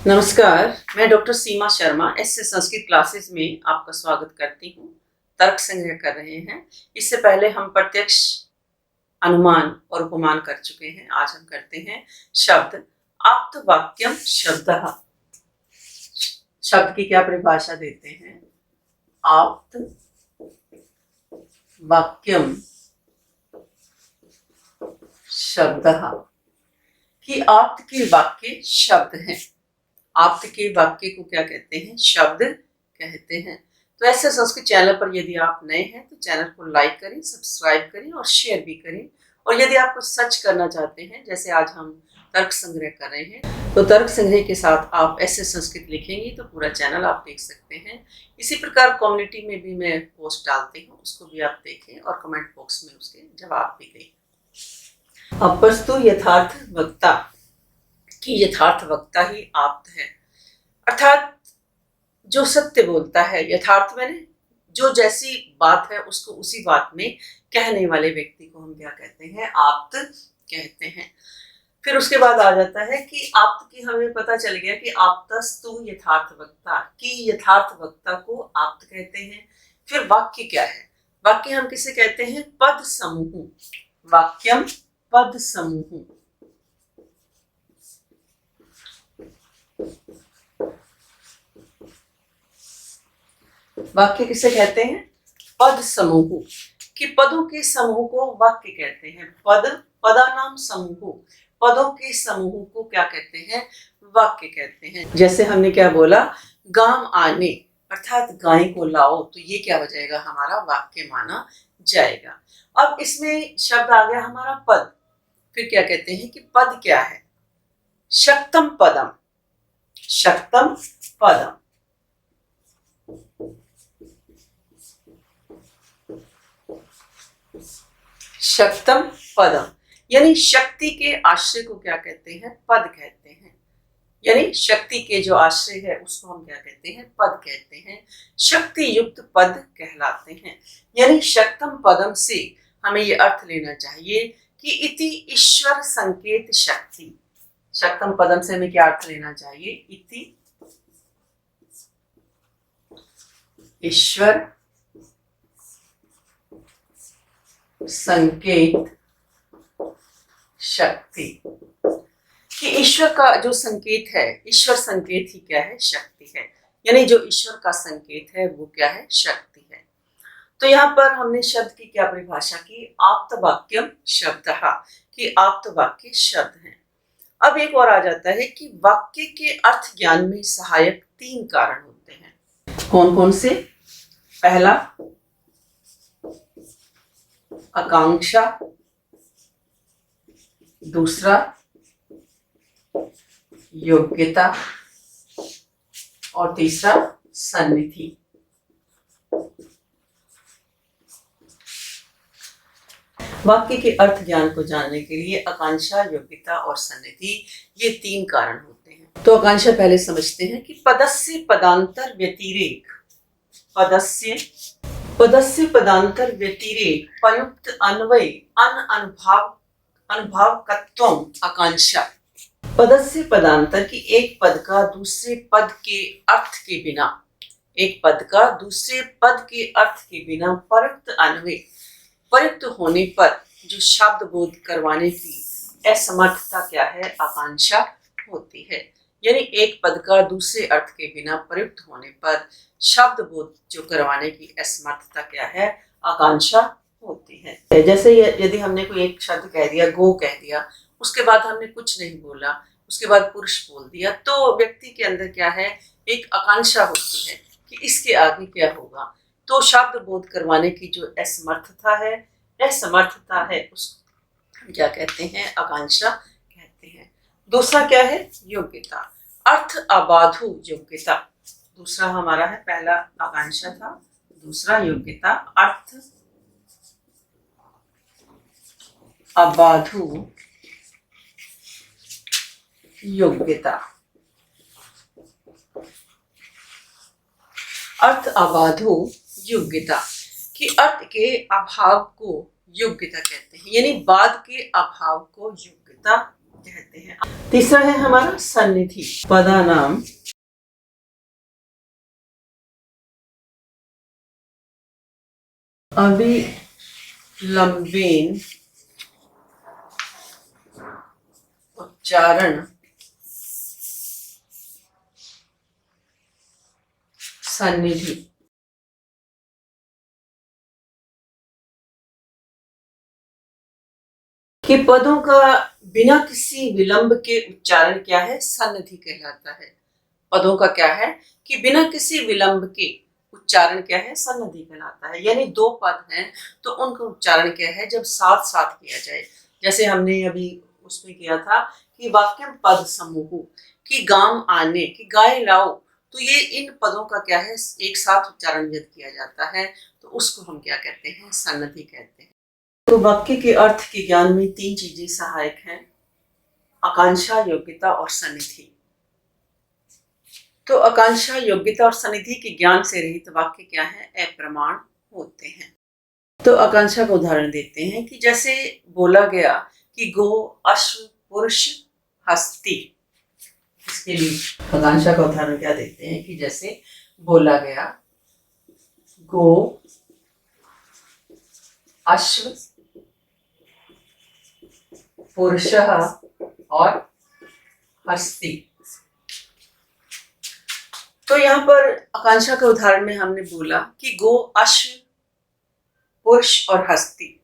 नमस्कार, मैं डॉक्टर सीमा शर्मा एससे संस्कृत क्लासेस में आपका स्वागत करती हूँ। तर्क संग्रह कर रहे हैं। इससे पहले हम प्रत्यक्ष, अनुमान और उपमान कर चुके हैं। आज हम करते हैं शब्द। आप्त वाक्यम शब्दः। शब्द की क्या परिभाषा देते हैं? आप्त वाक्यम शब्दः कि आप्त के वाक्य शब्द हैं। आप्त के वाक्य को क्या कहते हैं? शब्द कहते हैं। तो ऐसे संस्कृत चैनल पर यदि आप नए हैं तो चैनल को लाइक करें, सब्सक्राइब करें और शेयर भी करें। और यदि आप कुछ सर्च करना चाहते हैं, जैसे आज हम तर्क संग्रह कर रहे हैं, तो तर्क संग्रह के साथ आप ऐसे संस्कृत लिखेंगे तो पूरा चैनल आप देख सकते हैं। इसी प्रकार कम्युनिटी में भी मैं पोस्ट डालती हूँ, उसको भी आप देखें और कमेंट बॉक्स में उसके जवाब भी दें। अपस्तु यथार्थ वक्ता कि यथार्थ वक्ता ही आप्त है, अर्थात जो सत्य बोलता है। यथार्थ मैंने जो जैसी बात है उसको उसी बात में कहने वाले व्यक्ति को हम क्या कहते हैं? आप्त कहते हैं। फिर उसके बाद आ जाता है कि आप्त की हमें पता चल गया कि आप्तस्तु यथार्थ वक्ता, कि यथार्थ वक्ता को आप्त कहते हैं। फिर वाक्य क्या है? वाक्य हम किसे कहते हैं? पद समूह। वाक्यम पद समूह। वाक्य किसे कहते हैं? पद समूह। कि पदों के समूह को वाक्य कहते हैं। पद पदानाम समूह, पदों के समूह को क्या कहते हैं? वाक्य कहते हैं। जैसे हमने क्या बोला? गाम आने, अर्थात गाय को लाओ, तो ये क्या हो जाएगा? हमारा वाक्य माना जाएगा। अब इसमें शब्द आ गया हमारा पद। फिर क्या कहते हैं कि पद क्या है? शक्तम पदम। शक्तम पदम। शक्तम पदम यानी शक्ति के आश्रय को क्या कहते हैं? पद कहते हैं। यानी शक्ति के जो आश्रय है उसको हम क्या कहते हैं? पद कहते हैं। शक्ति युक्त पद कहलाते हैं। यानी शक्तम पदम से हमें ये अर्थ लेना चाहिए कि इति ईश्वर संकेत शक्ति। शक्तम पदम से हमें क्या अर्थ लेना चाहिए? इति ईश्वर संकेत शक्ति। कि ईश्वर का जो संकेत है, ईश्वर संकेत ही क्या है? शक्ति है। यानी जो ईश्वर का संकेत है वो क्या है? शक्ति है। तो यहाँ पर हमने शब्द की क्या परिभाषा की? आप्त वाक्यम शब्दः, कि आप्त वाक्य शब्द हैं। अब एक और आ जाता है कि वाक्य के अर्थ ज्ञान में सहायक 3 कारण होते हैं। कौन कौन से? पहला आकांक्षा, दूसरा योग्यता और तीसरा सन्निधि। वाक्य के अर्थ ज्ञान को जानने के लिए आकांक्षा, योग्यता और सन्निधि, ये 3 कारण होते हैं। तो आकांक्षा पहले समझते हैं कि पदस्य पदांतर व्यतिरेक, पदस्य पदांतर व्यतिरेक प्रयुक्त अन्वय अनुभावकत्वम आकांक्षा। पदस्य पदांतर की एक पद का दूसरे पद के अर्थ के बिना, एक पद का दूसरे पद के अर्थ के बिना प्रयुक्त अन्वय, प्रयुक्त होने पर जो शब्द बोध करवाने की असमर्थता क्या है? आकांक्षा होती है। यानी एक पद का दूसरे अर्थ के बिना प्रयुक्त होने पर शब्द बोध जो करवाने की असमर्थता क्या है? आकांक्षा होती है। जैसे यदि हमने कोई एक शब्द कह दिया, गो कह दिया, उसके बाद हमने कुछ नहीं बोला, उसके बाद पुरुष बोल दिया, तो व्यक्ति के अंदर क्या है? एक आकांक्षा होती है कि इसके आगे क्या होगा। तो शब्द बोध करवाने की जो असमर्थता है उसको हम क्या कहते हैं? आकांक्षा कहते हैं। दूसरा क्या है? योग्यता, अर्थ अबाधु योग्यता। दूसरा हमारा है, पहला आकांक्षा था, दूसरा योग्यता, अर्थ अबाधु योग्यता। अर्थ अबाधु योग्यता कि अर्थ के अभाव को योग्यता कहते हैं। यानी बाद के अभाव को योग्यता कहते हैं। तीसरा है हमारा सन्निधि। पदानाम अविलंबेन उच्चारण सन्निधि। कि पदों का बिना किसी विलंब के उच्चारण क्या है? सन्निधि कहलाता है। पदों का क्या है कि बिना किसी विलंब के उच्चारण क्या है? सन्निधि कहलाता है। यानी दो पद हैं तो उनका उच्चारण क्या है? जब साथ साथ किया जाए। जैसे हमने अभी उसमें किया था कि वाक्यम पद समूह, कि गाम आने, कि गाय लाओ, तो ये इन पदों का क्या है? एक साथ उच्चारण यदि किया जाता है तो उसको हम क्या कहते हैं? सन्निधि कहते हैं। तो वाक्य के अर्थ के ज्ञान में तीन चीजें सहायक हैं: आकांक्षा, योग्यता और सन्निधि। तो आकांक्षा, योग्यता और सन्निधि के ज्ञान से रहित वाक्य क्या है? अप्रमाण होते हैं। तो आकांक्षा का उदाहरण देते हैं कि जैसे बोला गया कि गो, अश्व, पुरुष, हस्ती। इसके लिए आकांक्षा का उदाहरण क्या देते हैं कि जैसे बोला गया गो, अश्व, पुरुष और हस्ती। तो यहाँ पर आकांक्षा के उदाहरण में हमने बोला कि गो, अश्व, पुरुष और हस्ती।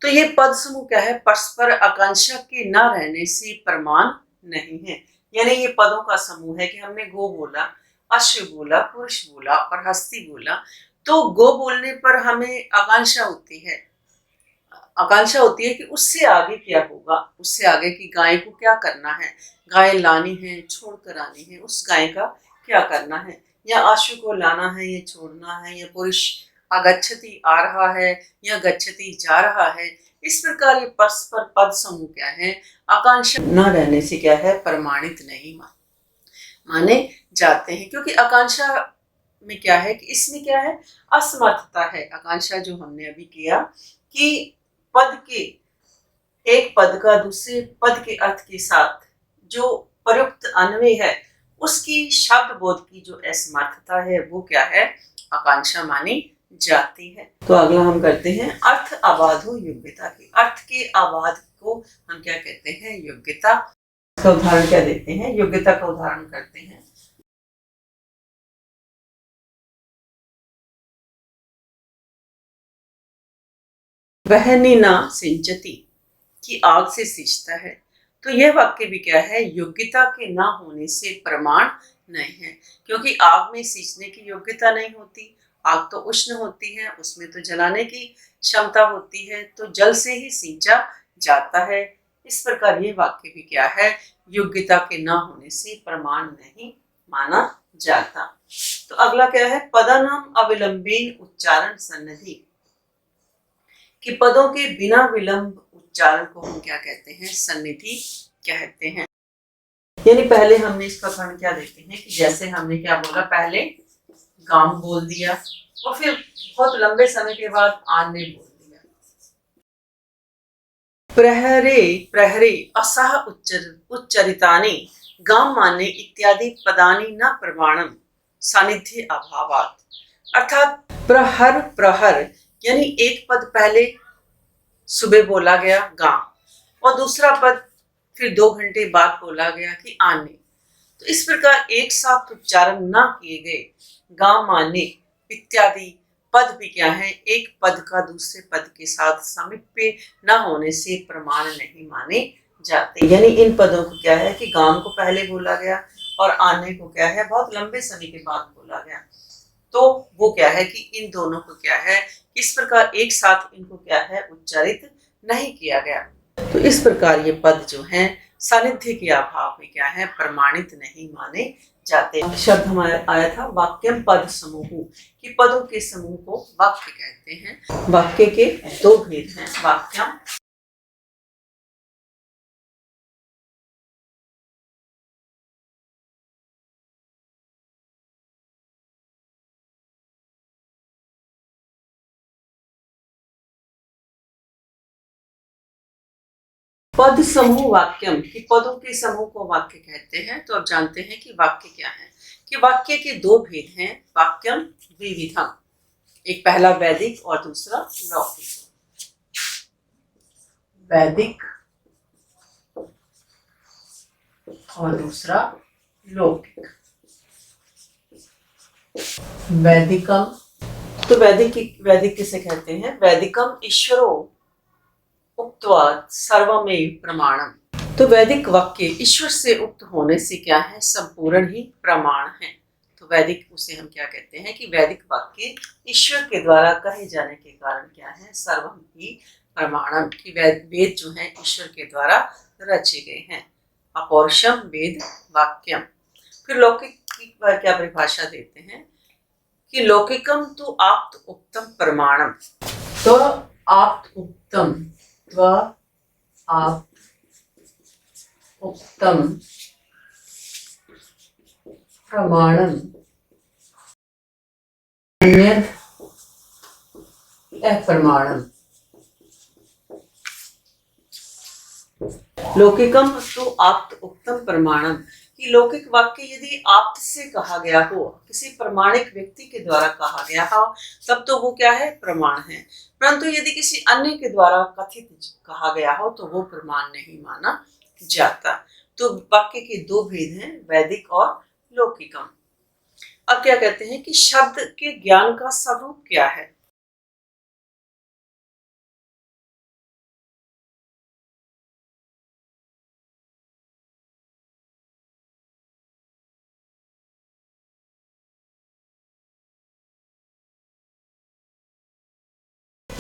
तो ये पद समूह क्या है? परस्पर आकांक्षा के न रहने से प्रमाण नहीं है। यानी ये पदों का समूह है कि हमने गो बोला, अश्व बोला, पुरुष बोला और हस्ती बोला। तो गो बोलने पर हमें आकांक्षा होती है, कि उससे आगे क्या होगा, उससे आगे की गाय को क्या करना है, गाय लानी है, छोड़ कर आनी है, उस गाय का क्या करना है, या अश्व को लाना है, या छोड़ना है, या पुरुष अगच्छति आ रहा है या गच्छति जा रहा है। इस प्रकार ये परस्पर पद समूह क्या है? आकांक्षा न रहने से क्या है? प्रमाणित नहीं माने जाते हैं। क्योंकि आकांक्षा में क्या है कि इसमें क्या है? असमर्थता है। आकांक्षा जो हमने अभी किया कि पद के, एक पद का दूसरे पद के अर्थ के साथ जो प्रयुक्त अन्वय है उसकी शब्द बोध की जो असमर्थता है वो क्या है? आकांक्षा मानी जाती है। तो अगला हम करते हैं अर्थ अबाधो योग्यता की। अर्थ के अबाध को हम क्या कहते हैं? योग्यता। का उदाहरण क्या देते हैं? योग्यता का उदाहरण करते हैं। वहनी ना सिंचती, कि आग से सींचता है। तो यह वाक्य भी क्या है? योग्यता के ना होने से प्रमाण नहीं है। क्योंकि आग में सींचने की योग्यता नहीं होती। आग तो उष्ण होती है, उसमें तो जलाने की क्षमता होती है, तो जल से ही सींचा जाता है। इस प्रकार ये वाक्य भी क्या है? योग्यता के ना होने से प्रमाण नहीं माना जाता। तो अगला क्या है? पदानाम अविलंबेन उच्चारण सन्निधि, कि पदों के बिना विलंब उच्चारण को हम क्या कहते हैं? सन्निधि कहते हैं। यानी पहले हमने इसका कारण क्या देते हैं कि जैसे हमने क्या बोला? पहले गाम बोल दिया और फिर बहुत लंबे समय के बाद आन ने बोल दिया। प्रहरे प्रहरे असह उच्चरितानि गाम माने इत्यादि पदानि न प्रमाणम सानिध्य अभावात। अर्थात प्रहर प्रहर यानी एक पद पहले सुबह बोला गया गांव और दूसरा पद फिर 2 घंटे बाद बोला गया कि आने। तो इस प्रकार एक साथ उच्चारण ना किए गए गांव माने इत्यादि पद भी क्या है? एक पद का दूसरे पद के साथ सामीप्य न होने से प्रमाण नहीं माने जाते। यानी इन पदों को क्या है कि गांव को पहले बोला गया और आने को क्या है? बहुत लंबे समय के बाद बोला गया। तो वो क्या है कि इन दोनों को क्या है? इस प्रकार एक साथ इनको क्या है? उच्चारित नहीं किया गया। तो इस प्रकार ये पद जो हैं सानिध्य के अभाव में क्या है? प्रमाणित नहीं माने जाते। शब्द हमारा आया था वाक्यम पद समूह, कि पदों के समूह को वाक्य कहते हैं। वाक्य के दो भेद हैं, वाक्यम पद समूह वाक्यम, कि पदों के समूह को वाक्य कहते हैं। तो अब जानते हैं कि वाक्य क्या है। कि वाक्य के दो भेद हैं, वाक्यम द्विविधम। एक पहला वैदिक और दूसरा लौकिक। वैदिक और दूसरा लौकिक। वैदिकम, तो वैदिक किसे कहते हैं? वैदिकम ईश्वरो उक्त्वा सर्वमेव प्रमाणम। तो वैदिक वाक्य ईश्वर से उक्त होने से क्या है? संपूर्ण ही प्रमाण है। तो वैदिक, उसे हम क्या कहते हैं कि वैदिक वाक्य ईश्वर के द्वारा कहे जाने के कारण क्या है? सर्वम ही प्रमाणम, की वेद जो है ईश्वर के द्वारा रचे गए हैं। अपौरुषम वेद वाक्यम। फिर लौकिक की क्या परिभाषा देते हैं कि लौकिकम तो आप्त उक्तम प्रमाणम। तो आप्त उक्तम, तो आप उत्तम प्रमाणम प्रमाणम। लौकिकम तो आप्त उत्तम प्रमाणम, कि लौकिक वाक्य यदि आप्त से कहा गया हो, किसी प्रमाणिक व्यक्ति के द्वारा कहा गया हो, तब तो वो क्या है? प्रमाण है। परंतु यदि किसी अन्य के द्वारा कथित कहा गया हो तो वो प्रमाण नहीं माना जाता। तो वाक्य के दो भेद हैं, वैदिक और लौकिकम। अब क्या कहते हैं कि शब्द के ज्ञान का स्वरूप क्या है?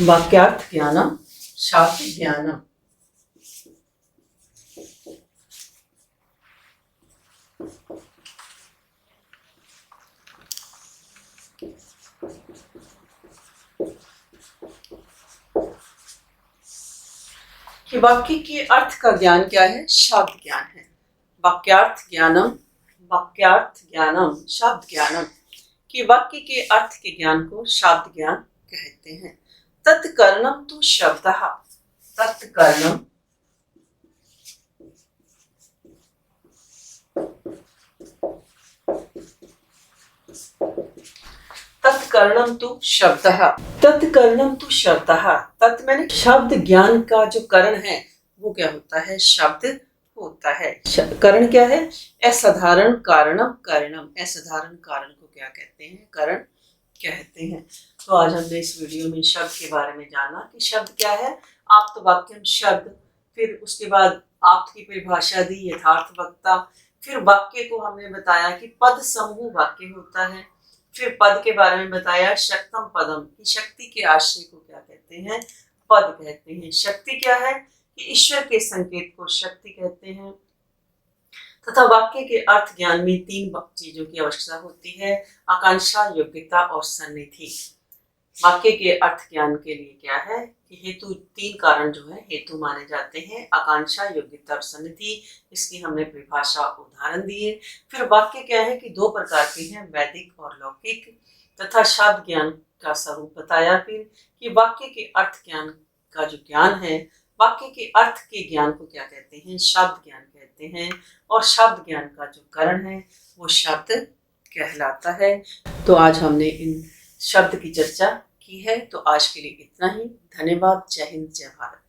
वाक्यार्थ ज्ञानम शाब्द ज्ञानम। कि वाक्य के अर्थ का ज्ञान क्या है? शब्द ज्ञान है। वाक्यार्थ ज्ञानम, वाक्यार्थ ज्ञानम शब्द ज्ञानम, कि वाक्य के अर्थ के ज्ञान को शब्द ज्ञान कहते हैं। तत्कर्णम तो शब्दः, तत्कर्णम तत्कर्णम तु शब्दः, तत्कर्णम तु शब्दः। तत् मैंने शब्द ज्ञान का जो कर्ण है वो क्या होता है? शब्द होता है। कर्ण क्या है? असाधारण कारणम करणम। असाधारण कारण को क्या कहते हैं? कर्ण कहते हैं। तो आज हमने इस वीडियो में शब्द के बारे में जाना कि शब्द क्या है, आप्त वाक्यम शब्द, फिर उसके बाद आप्त की परिभाषा दी, यथार्थ वक्ता, फिर वाक्य को हमने बताया कि पद समूह वाक्य होता है, फिर पद के बारे में बताया शक्तम पदम, की शक्ति के आश्रय को क्या कहते हैं? पद कहते हैं। शक्ति क्या है? कि ईश्वर के संकेत को शक्ति कहते हैं। तथा वाक्य के अर्थ ज्ञान में तीन चीजों की आवश्यकता होती है, आकांक्षा, योग्यता और सन्निधि। वाक्य के अर्थ ज्ञान के लिए क्या है कि हेतु, तीन कारण जो है हेतु माने जाते हैं, आकांक्षा, योग्यता और सन्निधि। इसकी हमने परिभाषा उदाहरण दिए। फिर वाक्य क्या है कि दो प्रकार के हैं, वैदिक और लौकिक। तथा शब्द ज्ञान का स्वरूप बताया। फिर कि वाक्य के अर्थ ज्ञान का जो ज्ञान है, वाक्य के अर्थ के ज्ञान को क्या कहते हैं? शब्द ज्ञान कहते हैं। और शब्द ज्ञान का जो करण है वो शब्द कहलाता है। तो आज हमने इन शब्द की चर्चा की है। तो आज के लिए इतना ही। धन्यवाद। जय हिंद, जय भारत।